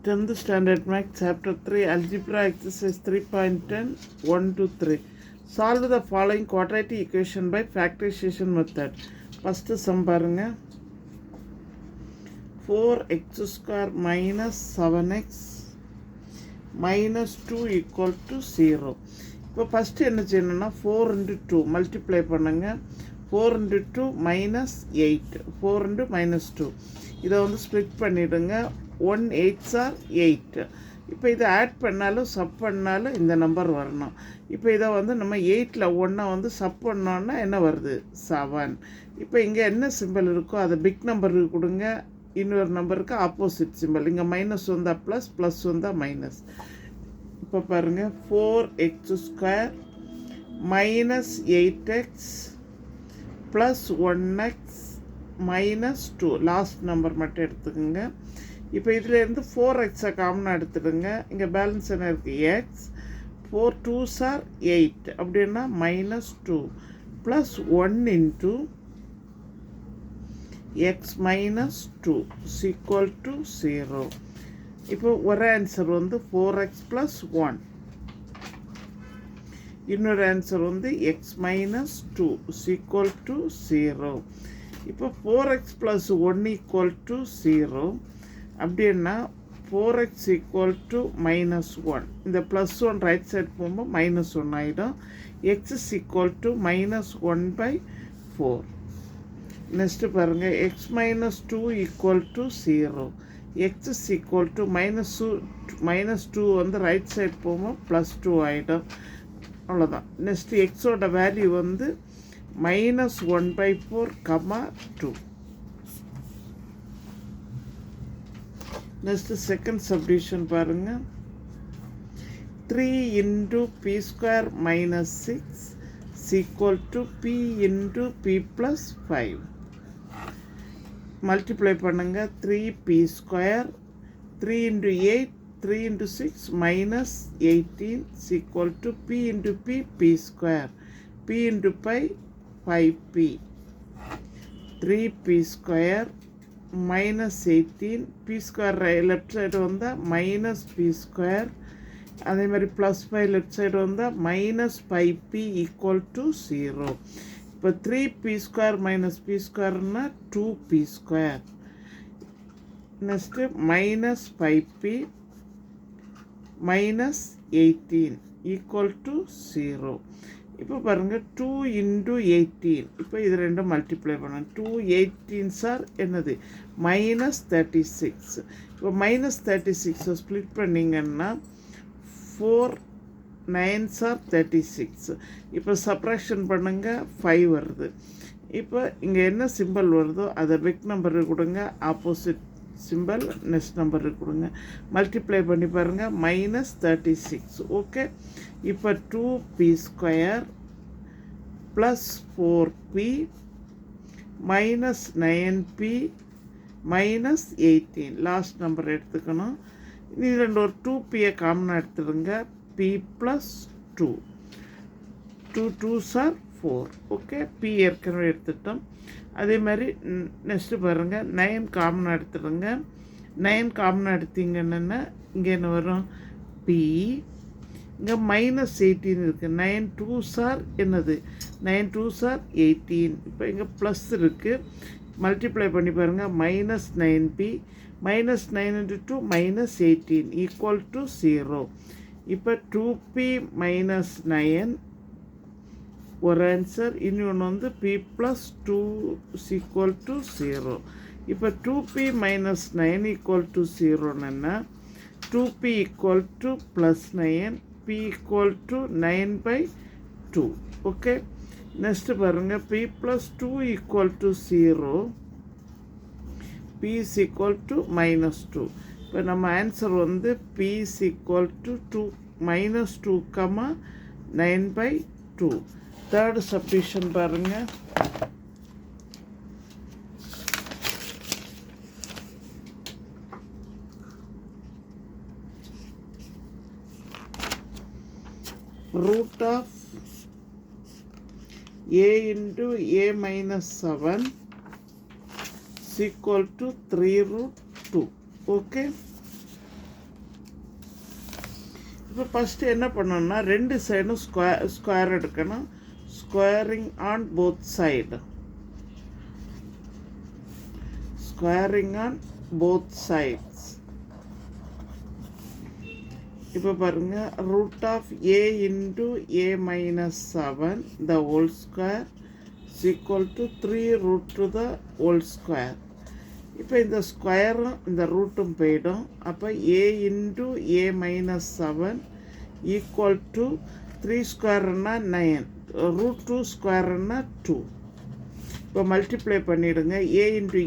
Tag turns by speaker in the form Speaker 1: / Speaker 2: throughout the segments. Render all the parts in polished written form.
Speaker 1: 10th standard math chapter 3 algebra exercise 3.10 1 to 3. Solve the following quadratic equation by factorization method. First sum பாருங்க 4x square minus 7x minus 2 equal to 0. இப்போ first என்ன செய்யணும்னா 4 into 2 multiply பண்ணுங்க 4 into 2 minus 8 4 into minus 2 இதை வந்து split பண்ணிவிடுங்க 1 8s are 8. இப்போ இதை ஆட் பண்ணாலும் சப் பண்ணாலும் இந்த நம்பர் வரணும். இப்போ இதை வந்து நம்ம 8ல் 1 வந்து சப் பண்ணோன்னா என்ன வருது 7. இப்போ இங்கே என்ன சிம்பிள் இருக்கோ அதை பிக் நம்பருக்கு கொடுங்க, இன்னொரு நம்பருக்கு ஆப்போசிட் சிம்பிள். இங்கே மைனஸ் வந்தால் ப்ளஸ், ப்ளஸ் வந்தால் மைனஸ். இப்போ பாருங்கள் 4x square minus 8x plus 1x minus 2 last number மட்டும் எடுத்துக்கோங்க. இப்போ இதிலேருந்து 4xஐ காமனாக எடுத்துடுங்க. இங்கே பேலன்ஸ் என்ன இருக்குது எக்ஸ் 4 2s are 8 அப்படின்னா minus 2 plus 1 into X minus 2 equal to 0. இப்போ ஒரு ஆன்சர் வந்து 4x ப்ளஸ் 1, இன்னொரு ஆன்சர் வந்து எக்ஸ் மைனஸ் 2 ஈக்குவல் டு 0. இப்போ 4x ப்ளஸ் 1 ஈக்குவல் டு 0 அப்படின்னா 4x ஈக்குவல் டு மைனஸ் 1. இந்த ப்ளஸ் 1 ரைட் சைட் போகும்போது மைனஸ் 1 ஆகிடும். X is equal to minus 1/4. Next பாருங்கள் X minus 2 equal to 0. X is equal to minus 2 வந்து right side போகும்போது plus 2 ஆகிடும். அவ்வளோதான். நெக்ஸ்ட்டு எக்ஸோட வேல்யூ வந்து மைனஸ் 1/4, 2. நெக்ஸ்ட்டு செகண்ட் சப்டிவிஷன் பாருங்கள் 3 into P square minus 6 equal to P into P plus 5. Multiply பண்ணுங்கள் 3p square 3 into 8 3 into 6 minus 18 equal to P into P square P into 5p 3p square minus 18 P square left side வந்தால் minus P square, அதே மாதிரி plus 5 left side வந்தால் minus 5p equal to 0. இப்போ 3p square minus P ஸ்கொயர்னா 2p square. Next minus 5p minus 18 equal to 0. இப்போ பாருங்கள் 2 into 18. இப்போ இது ரெண்டும் மல்டிப்ளை பண்ணணும். 2 18s are என்னது மைனஸ் 36. இப்போ மைனஸ் 36 ஸ்ப்ளிட் பண்ணிங்கன்னா 4 9s are 36. இப்போ சப்ராக்ஷன் பண்ணுங்கள் 5 வருது. இப்போ இங்கே என்ன சிம்பிள் வருதோ அதை பிக் நம்பருக்கு கொடுங்க, ஆப்போசிட் சிம்பிள் நெக்ஸ்ட் நம்பருக்கு கொடுங்க. மல்டிப்ளை பண்ணி பாருங்கள் மைனஸ் 36. ஓகே. இப்போ 2p square plus 4p minus 9p minus 18 last number எடுத்துக்கணும். இது ரெண்டு ஒரு 2pயை காமனாக எடுத்துடுங்க. p plus 2 2 2s are 4. Okay. p ஏற்கனவே எடுத்துட்டோம். அதே மாதிரி நெக்ஸ்ட்டு பாருங்கள் 9 காமனாக எடுத்துடுங்க. 9 காமனாக எடுத்தீங்கன்னா இங்கே என்ன வரும் p, இங்கே மைனஸ் 18 இருக்குது. 9 2s are என்னது 9 2s are 18. இப்போ இங்கே ப்ளஸ் இருக்குது. மல்டிப்ளை பண்ணி பாருங்கள் minus 9p minus 9 into 2 minus 18 equal to 0. இப்போ 2p மைனஸ் 9 ஒரு ஆன்சர், இன்னொன்று வந்து p ப்ளஸ் 2 ஈக்குவல் டு 0. இப்போ 2p மைனஸ் 9 ஈக்குவல் டு 0ன்னா 2p equal to plus 9 p equal to 9/2. Okay. Next பாருங்கள் p plus 2 equal to 0, p is equal to minus 2. இப்போ நம்ம answer வந்து p is equal to 2 minus 2, 9/2. Third subdivision பாருங்கள் root of a into a minus 7 is equal to 3 root 2. Okay. இப்போ first என்ன பண்ணணும்னா ரெண்டு சைடும் ஸ்கொயர் எடுக்கணும். Squaring on both side. Squaring on both sides. இப்போ பாருங்கள், root of a into a minus 7 the whole square is equal to 3 root two the whole square. இப்போ இந்த ஸ்கொயரும் இந்த ரூட்டும் போயிடும். அப்போ a into a minus 7 equal to 3 ஸ்கொயர்னா 9, ரூட் 2 ஸ்கொயர்னா 2. இப்போ மல்டிப்ளை பண்ணிவிடுங்க. a into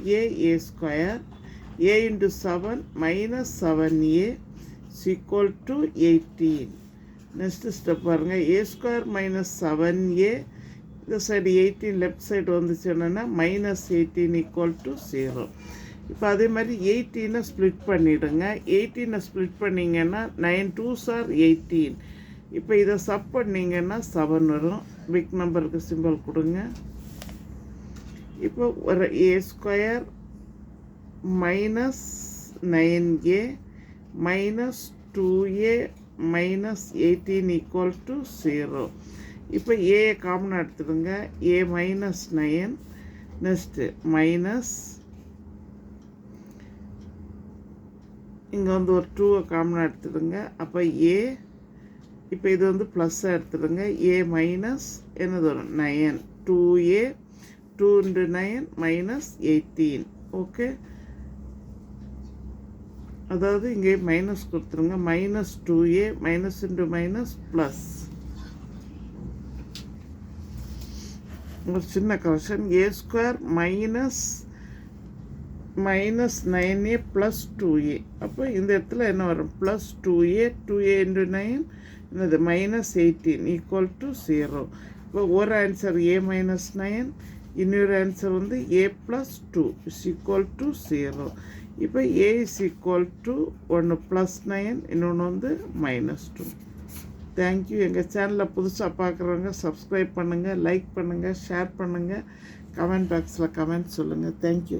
Speaker 1: a square, a into 7 minus 7a equal to 18. Next step பாருங்கள், a ஸ்கொயர் மைனஸ் 7a, இந்த சைடு 18 லெஃப்ட் சைடு வந்துச்சுன்னா மைனஸ் 18 ஈக்குவல் டு 0. இப்போ அதே மாதிரி 18 ஸ்ப்ளிட் பண்ணிவிடுங்க. 18 ஸ்ப்ளிட் பண்ணிங்கன்னா 9 2s are 18. இப்போ இதை சப் பண்ணிங்கன்னா 7 வரும். பிக் நம்பருக்கு சிம்பிள் கொடுங்க. இப்போ ஒரு a square minus 9a minus 2a minus 18 equal to 0. இப்போ ஏ காமனாக எடுத்துடுங்க. a மைனஸ் 9, நெக்ஸ்ட்டு மைனஸ், இங்கே வந்து ஒரு 2 காமனாக எடுத்துடுங்க. அப்போ a, இப்போ இது வந்து ப்ளஸ்ஸாக எடுத்துடுங்க. a மைனஸ் என்னது வரும் 9, 2a 2 into 9 மைனஸ் 18. ஓகே, அதாவது இங்கே மைனஸ் கொடுத்துருங்க. Minus 2a minus into minus plus. ஒரு சின்ன correction, a square minus 9a plus 2a. அப்போ இந்த இடத்துல என்ன வரும், ப்ளஸ் 2a இன்டு 9 என்னது மைனஸ் 18 ஈக்குவல் டு 0. இப்போ ஒரு ஆன்சர் a மைனஸ் 9, இன்னொரு ஆன்சர் வந்து a plus 2 is equal to 0. இப்போ a இஸ் ஈக்குவல் டு ஒன்று ப்ளஸ் 9, இன்னொன்று வந்து மைனஸ் 2. தேங்க்யூ. எங்கள் சேனலில் புதுசாக பார்க்குறவங்க சப்ஸ்கிரைப் பண்ணுங்கள், லைக் பண்ணுங்கள், ஷேர் பண்ணுங்கள், கமெண்ட் பாக்ஸில் கமெண்ட் சொல்லுங்கள். தேங்க்யூ.